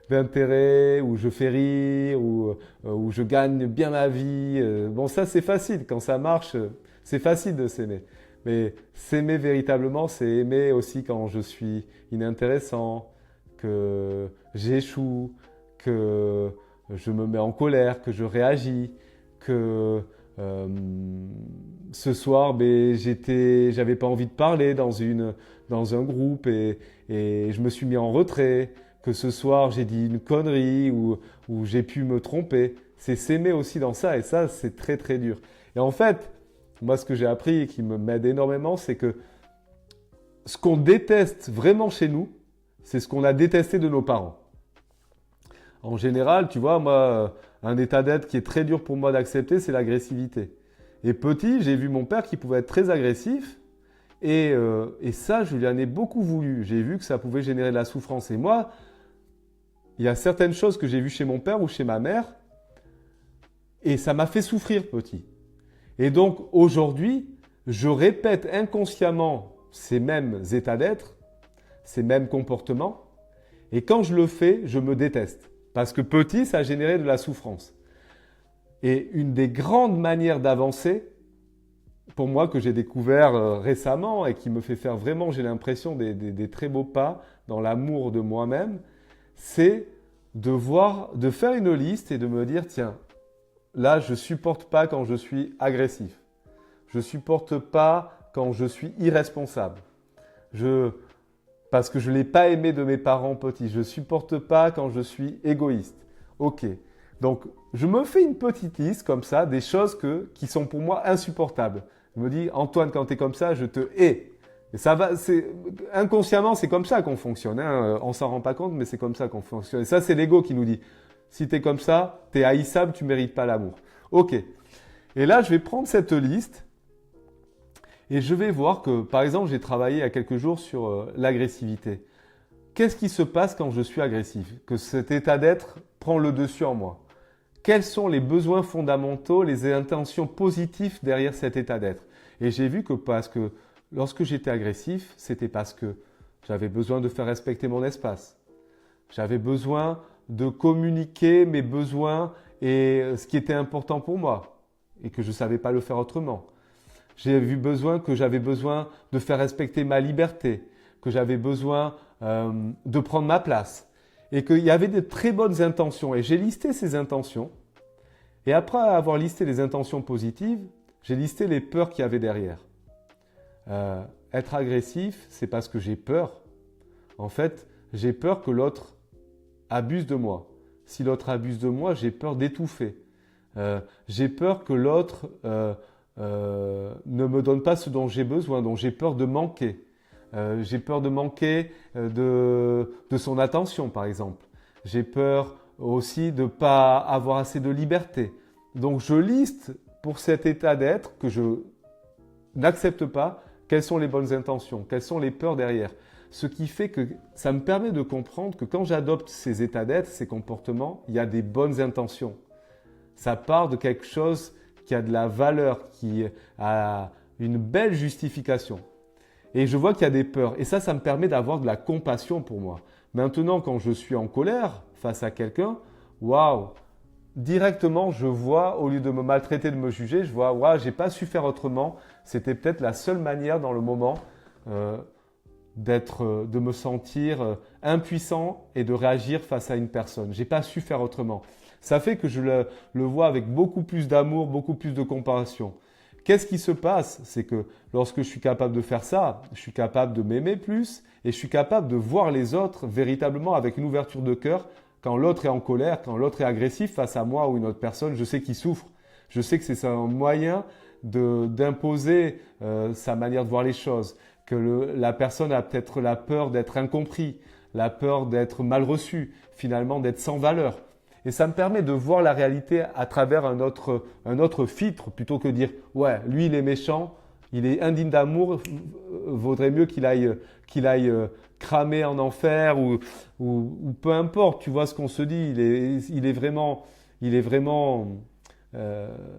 d'intérêt, où je fais rire, où je gagne bien ma vie. Bon, ça, c'est facile. Quand ça marche, c'est facile de s'aimer. Mais s'aimer véritablement, c'est aimer aussi quand je suis inintéressant, que j'échoue, que je me mets en colère, que je réagis, que ce soir, j'avais pas envie de parler dans un groupe et je me suis mis en retrait, que ce soir j'ai dit une connerie ou j'ai pu me tromper. C'est s'aimer aussi dans ça et ça, c'est très très dur. Et en fait, moi, ce que j'ai appris et qui m'aide énormément, c'est que ce qu'on déteste vraiment chez nous, c'est ce qu'on a détesté de nos parents. En général, tu vois, moi, un état d'être qui est très dur pour moi d'accepter, c'est l'agressivité. Et petit, j'ai vu mon père qui pouvait être très agressif et ça, je lui en ai beaucoup voulu. J'ai vu que ça pouvait générer de la souffrance. Et moi, il y a certaines choses que j'ai vues chez mon père ou chez ma mère et ça m'a fait souffrir petit. Et donc, aujourd'hui, je répète inconsciemment ces mêmes états d'être, ces mêmes comportements. Et quand je le fais, je me déteste. Parce que petit, ça a généré de la souffrance. Et une des grandes manières d'avancer, pour moi, que j'ai découvert récemment et qui me fait faire vraiment, j'ai l'impression, des très beaux pas dans l'amour de moi-même, c'est de faire une liste et de me dire, tiens, là, je supporte pas quand je suis agressif. Je supporte pas quand je suis irresponsable. Parce que je l'ai pas aimé de mes parents petits. Je supporte pas quand je suis égoïste. Ok. Donc, je me fais une petite liste comme ça, des choses qui sont pour moi insupportables. Je me dis, Antoine, quand tu es comme ça, je te hais. Et ça va, inconsciemment, c'est comme ça qu'on fonctionne. Hein. On s'en rend pas compte, mais c'est comme ça qu'on fonctionne. Et ça, c'est l'ego qui nous dit, si tu es comme ça, tu es haïssable, tu mérites pas l'amour. Ok. Et là, je vais prendre cette liste et je vais voir que, par exemple, j'ai travaillé il y a quelques jours sur l'agressivité. qu'est-ce qui se passe quand je suis agressif? Que cet état d'être prend le dessus en moi? Quels sont les besoins fondamentaux, les intentions positives derrière cet état d'être? Et j'ai vu que parce que lorsque j'étais agressif, c'était parce que j'avais besoin de faire respecter mon espace. J'avais besoin de communiquer mes besoins et ce qui était important pour moi et que je ne savais pas le faire autrement. J'avais besoin de faire respecter ma liberté, que j'avais besoin de prendre ma place et qu'il y avait de très bonnes intentions. Et j'ai listé ces intentions. Et après avoir listé les intentions positives, j'ai listé les peurs qu'il y avait derrière. Être agressif, c'est parce que j'ai peur. En fait, j'ai peur que l'autre abuse de moi. Si l'autre abuse de moi, j'ai peur d'étouffer. J'ai peur que l'autre ne me donne pas ce dont j'ai besoin, donc j'ai peur de manquer. J'ai peur de manquer de son attention, par exemple. J'ai peur aussi de ne pas avoir assez de liberté. Donc je liste pour cet état d'être que je n'accepte pas quelles sont les bonnes intentions, quelles sont les peurs derrière. Ce qui fait que ça me permet de comprendre que quand j'adopte ces états d'être, ces comportements, il y a des bonnes intentions. Ça part de quelque chose qui a de la valeur, qui a une belle justification. Et je vois qu'il y a des peurs. Et ça me permet d'avoir de la compassion pour moi. Maintenant, quand je suis en colère face à quelqu'un, waouh, directement, je vois, au lieu de me maltraiter, de me juger, je vois, waouh, j'ai pas su faire autrement. C'était peut-être la seule manière dans le moment de me sentir impuissant et de réagir face à une personne. J'ai pas su faire autrement. Ça fait que je le vois avec beaucoup plus d'amour, beaucoup plus de compassion. Qu'est-ce qui se passe? C'est que lorsque je suis capable de faire ça, je suis capable de m'aimer plus et je suis capable de voir les autres véritablement avec une ouverture de cœur. Quand l'autre est en colère, quand l'autre est agressif face à moi ou une autre personne, je sais qu'il souffre. Je sais que c'est un moyen d'imposer sa manière de voir les choses, que la personne a peut-être la peur d'être incompris, la peur d'être mal reçu, finalement d'être sans valeur. Et ça me permet de voir la réalité à travers un autre filtre plutôt que de dire « ouais, lui il est méchant, il est indigne d'amour, vaudrait mieux qu'il aille cramer en enfer ou peu importe, tu vois ce qu'on se dit, il est vraiment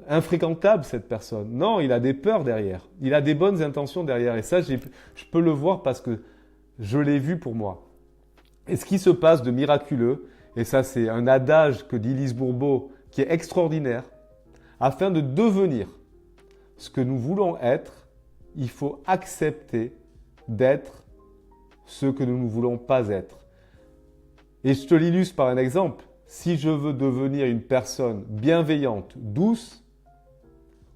infréquentable cette personne. Non, il a des peurs derrière, il a des bonnes intentions derrière et ça je peux le voir parce que je l'ai vu pour moi. Et ce qui se passe de miraculeux, et ça c'est un adage que dit Lise Bourbeau qui est extraordinaire, afin de devenir ce que nous voulons être, il faut accepter d'être ce que nous ne voulons pas être. Et je te l'illustre par un exemple. Si je veux devenir une personne bienveillante, douce,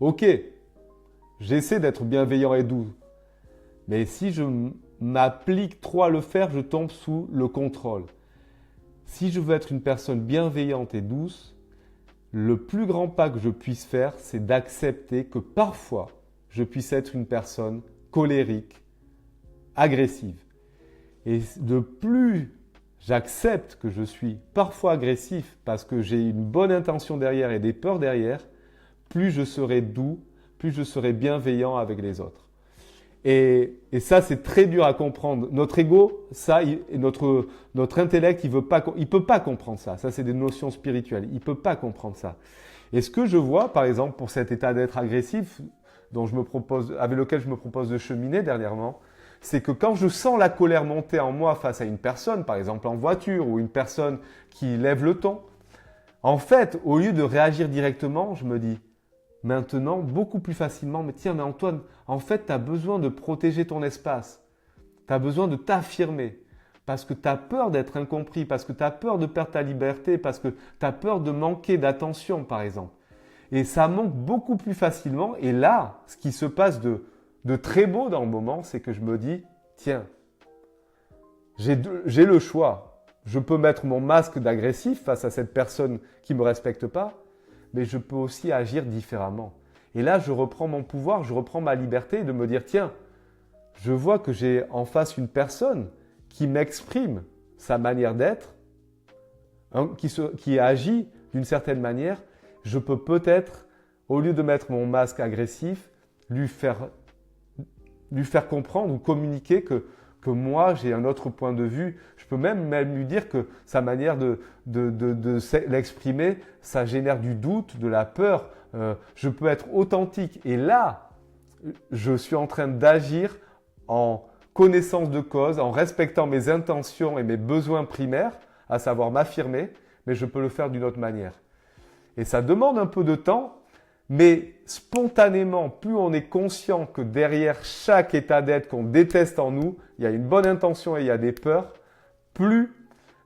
ok, j'essaie d'être bienveillant et doux. Mais si je m'applique trop à le faire, je tombe sous le contrôle. Si je veux être une personne bienveillante et douce, le plus grand pas que je puisse faire, c'est d'accepter que parfois, je puisse être une personne colérique, agressive. Et de plus j'accepte que je suis parfois agressif parce que j'ai une bonne intention derrière et des peurs derrière, plus je serai doux, plus je serai bienveillant avec les autres. Et ça, c'est très dur à comprendre. Notre ego, notre intellect, il peut pas comprendre ça. Ça, c'est des notions spirituelles. Il peut pas comprendre ça. Et ce que je vois, par exemple, pour cet état d'être agressif, avec lequel je me propose de cheminer dernièrement, c'est que quand je sens la colère monter en moi face à une personne, par exemple en voiture, ou une personne qui lève le ton, en fait, au lieu de réagir directement, je me dis maintenant beaucoup plus facilement, mais tiens, mais Antoine, en fait, tu as besoin de protéger ton espace. Tu as besoin de t'affirmer parce que tu as peur d'être incompris, parce que tu as peur de perdre ta liberté, parce que tu as peur de manquer d'attention, par exemple. Et ça manque beaucoup plus facilement. Et là, ce qui se passe de très beau dans le moment, c'est que je me dis, tiens, j'ai le choix. Je peux mettre mon masque d'agressif face à cette personne qui ne me respecte pas, mais je peux aussi agir différemment. Et là, je reprends mon pouvoir, je reprends ma liberté de me dire, tiens, je vois que j'ai en face une personne qui m'exprime sa manière d'être, qui agit d'une certaine manière. Je peux peut-être, au lieu de mettre mon masque agressif, lui faire comprendre ou communiquer que que moi, j'ai un autre point de vue. Je peux même lui dire que sa manière de l'exprimer, ça génère du doute, de la peur. Je peux être authentique. Et là, je suis en train d'agir en connaissance de cause, en respectant mes intentions et mes besoins primaires, à savoir m'affirmer, mais je peux le faire d'une autre manière. Et ça demande un peu de temps, mais spontanément, plus on est conscient que derrière chaque état d'être qu'on déteste en nous, il y a une bonne intention et il y a des peurs, plus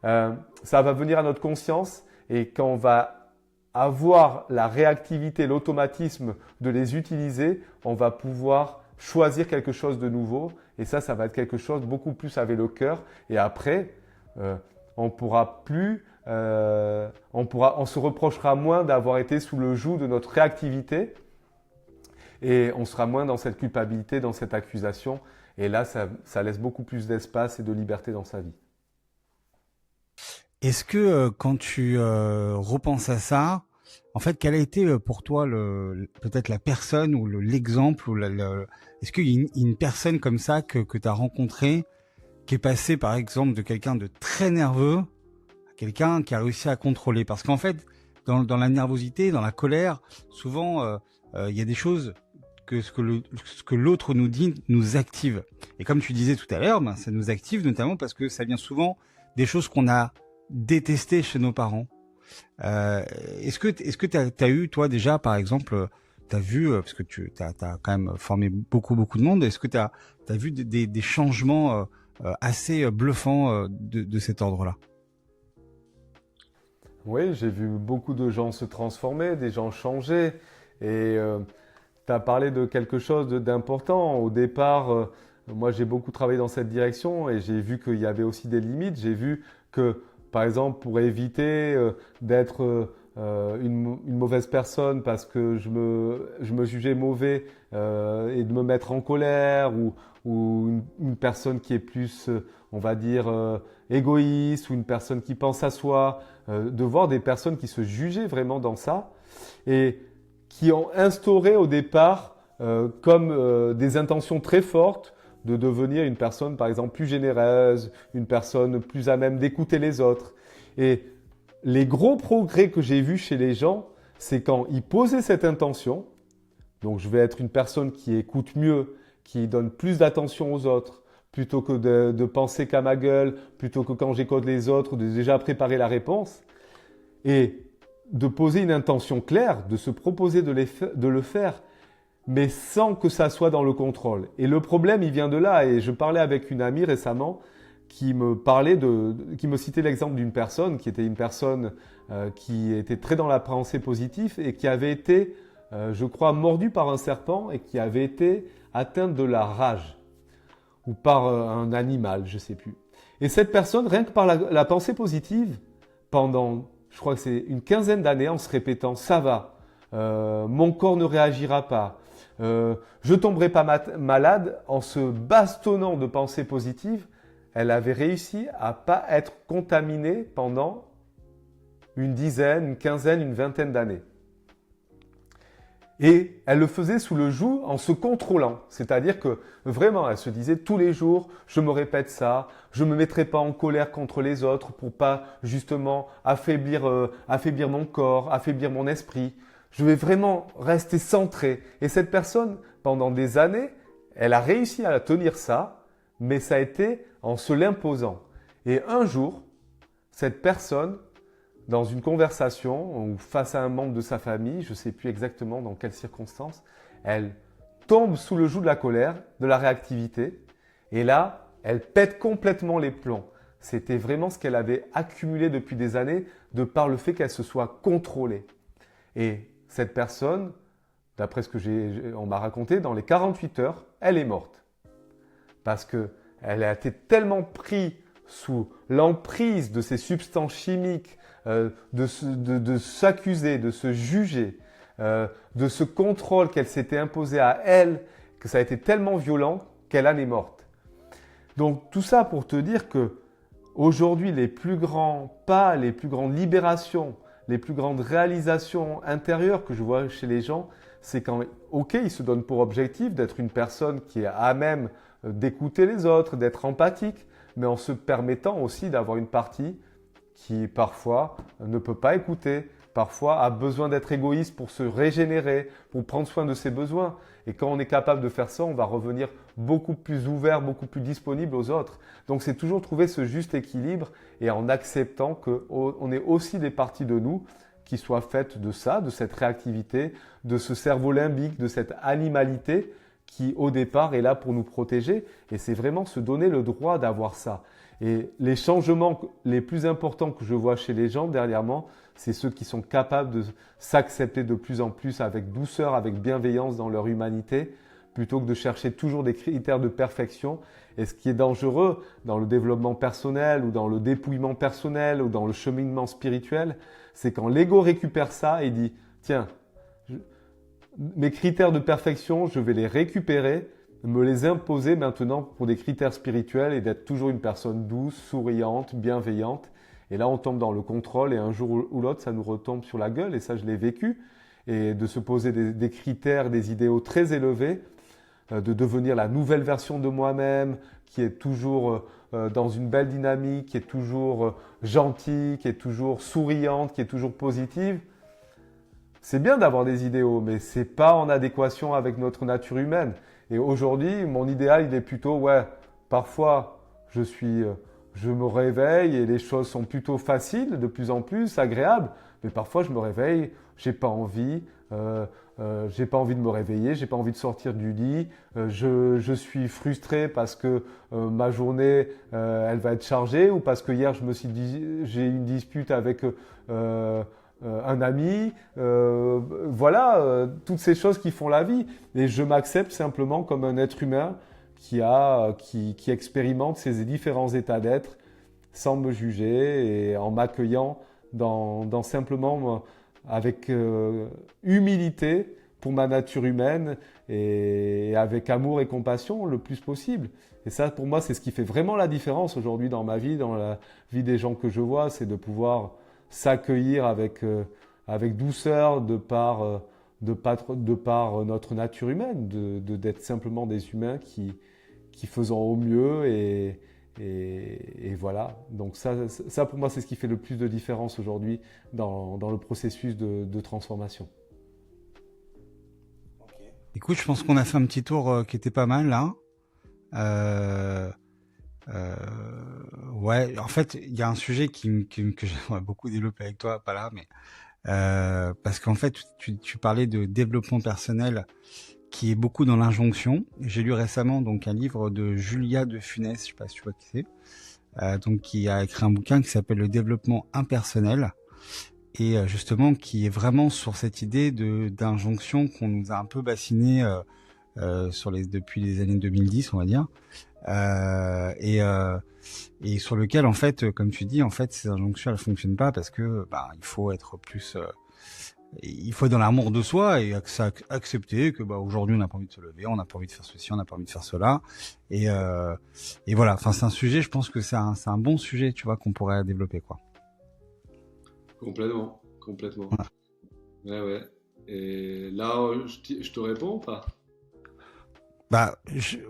ça va venir à notre conscience et quand on va avoir la réactivité, l'automatisme de les utiliser, on va pouvoir choisir quelque chose de nouveau et ça va être quelque chose beaucoup plus avec le cœur et après, on pourra plus, on se reprochera moins d'avoir été sous le joug de notre réactivité et on sera moins dans cette culpabilité, dans cette accusation et là, ça laisse beaucoup plus d'espace et de liberté dans sa vie. Est-ce que quand tu repenses à ça, en fait, quelle a été pour toi peut-être la personne ou l'exemple ou est-ce qu'il y a une personne comme ça que tu as rencontrée qui est passée par exemple de quelqu'un de très nerveux à quelqu'un qui a réussi à contrôler? Parce qu'en fait, dans la nervosité, dans la colère, souvent il y a des choses que ce que l'autre nous dit nous active. Et comme tu disais tout à l'heure, ça nous active notamment parce que ça vient souvent des choses qu'on a détestées chez nos parents. Est-ce que t'as eu, toi, déjà, par exemple, t'as vu, parce que t'as quand même formé beaucoup de monde, est-ce que t'as vu des changements assez bluffants de cet ordre-là? Oui, j'ai vu beaucoup de gens se transformer, des gens changer. Et tu as parlé de quelque chose d'important. Au départ, moi, j'ai beaucoup travaillé dans cette direction et j'ai vu qu'il y avait aussi des limites. J'ai vu que par exemple, pour éviter d'être une mauvaise personne parce que je me jugeais mauvais et de me mettre en colère ou une personne qui est plus, on va dire, égoïste ou une personne qui pense à soi, de voir des personnes qui se jugeaient vraiment dans ça et qui ont instauré au départ comme des intentions très fortes de devenir une personne, par exemple, plus généreuse, une personne plus à même d'écouter les autres. Et les gros progrès que j'ai vus chez les gens, c'est quand ils posaient cette intention, donc je vais être une personne qui écoute mieux, qui donne plus d'attention aux autres, plutôt que de penser qu'à ma gueule, plutôt que quand j'écoute les autres, de déjà préparer la réponse, et de poser une intention claire, de se proposer de le faire, mais sans que ça soit dans le contrôle. Et le problème, il vient de là. Et je parlais avec une amie récemment qui me citait l'exemple d'une personne qui était une personne qui était très dans la pensée positive et qui avait été, je crois, mordue par un serpent et qui avait été atteinte de la rage ou par un animal, je sais plus. Et cette personne, rien que par la pensée positive, pendant, je crois que c'est une quinzaine d'années, en se répétant « ça va, mon corps ne réagira pas ». Je tomberai pas malade en se bastonnant de pensées positives, elle avait réussi à pas être contaminée pendant une dizaine, une quinzaine, une vingtaine d'années. Et elle le faisait sous le joug en se contrôlant. C'est-à-dire que vraiment, elle se disait tous les jours, je me répète ça, je me mettrai pas en colère contre les autres pour pas justement affaiblir mon corps, affaiblir mon esprit. Je vais vraiment rester centré. Et cette personne, pendant des années, elle a réussi à tenir ça, mais ça a été en se l'imposant. Et un jour, cette personne, dans une conversation ou face à un membre de sa famille, je ne sais plus exactement dans quelles circonstances, elle tombe sous le joug de la colère, de la réactivité, et là, elle pète complètement les plombs. C'était vraiment ce qu'elle avait accumulé depuis des années de par le fait qu'elle se soit contrôlée. Et cette personne, d'après ce que on m'a raconté, dans les 48 heures, elle est morte. Parce qu'elle a été tellement prise sous l'emprise de ces substances chimiques, de s'accuser, de se juger, de ce contrôle qu'elle s'était imposé à elle, que ça a été tellement violent qu'elle en est morte. Donc tout ça pour te dire que aujourd'hui, les plus grands pas, les plus grandes libérations, les plus grandes réalisations intérieures que je vois chez les gens, c'est quand, ok, ils se donnent pour objectif d'être une personne qui est à même d'écouter les autres, d'être empathique, mais en se permettant aussi d'avoir une partie qui parfois ne peut pas écouter, parfois a besoin d'être égoïste pour se régénérer, pour prendre soin de ses besoins. Et quand on est capable de faire ça, on va revenir beaucoup plus ouvert, beaucoup plus disponible aux autres. Donc c'est toujours trouver ce juste équilibre et en acceptant qu'on ait aussi des parties de nous qui soient faites de ça, de cette réactivité, de ce cerveau limbique, de cette animalité qui au départ est là pour nous protéger. Et c'est vraiment se donner le droit d'avoir ça. Et les changements les plus importants que je vois chez les gens dernièrement, c'est ceux qui sont capables de s'accepter de plus en plus avec douceur, avec bienveillance dans leur humanité, plutôt que de chercher toujours des critères de perfection. Et ce qui est dangereux dans le développement personnel ou dans le dépouillement personnel ou dans le cheminement spirituel, c'est quand l'ego récupère ça et dit « Tiens, mes critères de perfection, je vais les récupérer, me les imposer maintenant pour des critères spirituels et d'être toujours une personne douce, souriante, bienveillante. » Et là, on tombe dans le contrôle et un jour ou l'autre, ça nous retombe sur la gueule et ça, je l'ai vécu. Et de se poser des critères, des idéaux très élevés, de devenir la nouvelle version de moi-même, qui est toujours dans une belle dynamique, qui est toujours gentille, qui est toujours souriante, qui est toujours positive. C'est bien d'avoir des idéaux, mais c'est pas en adéquation avec notre nature humaine. Et aujourd'hui, mon idéal, il est plutôt, ouais, parfois, je me réveille et les choses sont plutôt faciles, de plus en plus agréables. Mais parfois, je me réveille, j'ai pas envie de me réveiller, j'ai pas envie de sortir du lit. Je suis frustré parce que ma journée, elle va être chargée ou parce que hier, j'ai eu une dispute avec un ami. Voilà, toutes ces choses qui font la vie. Et je m'accepte simplement comme un être humain qui expérimente ces différents états d'être sans me juger et en m'accueillant dans simplement avec humilité pour ma nature humaine et avec amour et compassion le plus possible. Et ça, pour moi, c'est ce qui fait vraiment la différence aujourd'hui dans ma vie, dans la vie des gens que je vois, c'est de pouvoir s'accueillir avec douceur de par notre nature humaine, d'être simplement des humains qui faisons au mieux et voilà. Donc ça pour moi, c'est ce qui fait le plus de différence aujourd'hui dans le processus de transformation. Écoute, je pense qu'on a fait un petit tour qui était pas mal là. Ouais, en fait, il y a un sujet que j'aimerais beaucoup développer avec toi, pas là, mais parce qu'en fait, tu parlais de développement personnel qui est beaucoup dans l'injonction. J'ai lu récemment donc un livre de Julia de Funès, je sais pas si tu vois qui c'est, donc qui a écrit un bouquin qui s'appelle Le développement impersonnel et justement qui est vraiment sur cette idée d'injonction qu'on nous a un peu bassiné depuis les années 2010, on va dire. Et sur lequel en fait, comme tu dis, en fait, ces injonctions elles fonctionnent pas parce que il faut être plus, il faut être dans l'amour de soi et accepter que aujourd'hui on n'a pas envie de se lever, on n'a pas envie de faire ceci, on n'a pas envie de faire cela, et voilà. Enfin, c'est un sujet, je pense que c'est un bon sujet, tu vois, qu'on pourrait développer quoi. Complètement. Voilà. Ouais. Et là, je te réponds ou pas?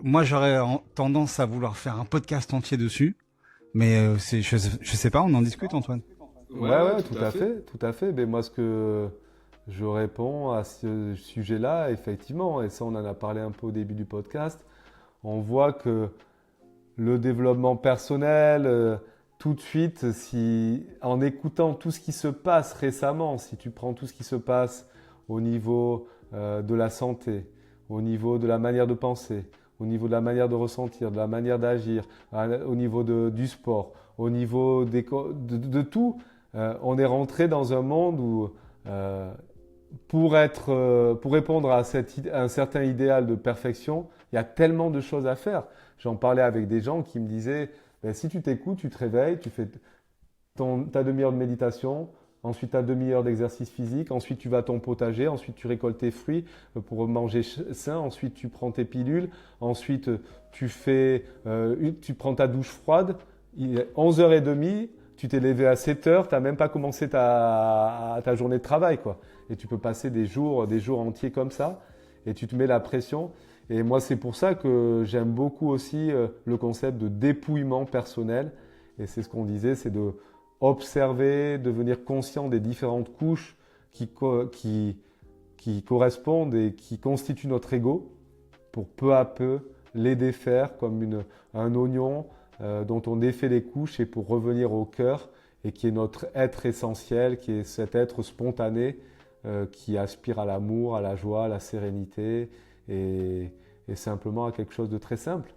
Moi, j'aurais tendance à vouloir faire un podcast entier dessus, mais je sais pas, on en discute, Antoine. Ouais, tout à fait. Mais moi, ce que je réponds à ce sujet-là, effectivement, et ça, on en a parlé un peu au début du podcast, on voit que le développement personnel, tout de suite, en écoutant tout ce qui se passe récemment, si tu prends tout ce qui se passe au niveau de la santé, au niveau de la manière de penser, au niveau de la manière de ressentir, de la manière d'agir, au niveau du sport, au niveau de tout, on est rentré dans un monde où pour répondre à un certain idéal de perfection, il y a tellement de choses à faire. J'en parlais avec des gens qui me disaient si tu t'écoutes, tu te réveilles, tu fais ta demi-heure de méditation, ensuite ta demi-heure d'exercice physique, ensuite tu vas à ton potager, ensuite tu récoltes tes fruits pour manger sain, ensuite tu prends tes pilules, ensuite tu prends ta douche froide, il est 11h30, tu t'es levé à 7 heures, tu n'as même pas commencé ta journée de travail, quoi. Et tu peux passer des jours entiers comme ça, et tu te mets la pression. Et moi, c'est pour ça que j'aime beaucoup aussi le concept de dépouillement personnel. Et c'est ce qu'on disait, c'est de observer, devenir conscient des différentes couches qui correspondent et qui constituent notre ego, pour peu à peu les défaire comme un oignon dont on défait les couches, et pour revenir au cœur, et qui est notre être essentiel, qui est cet être spontané qui aspire à l'amour, à la joie, à la sérénité et simplement à quelque chose de très simple.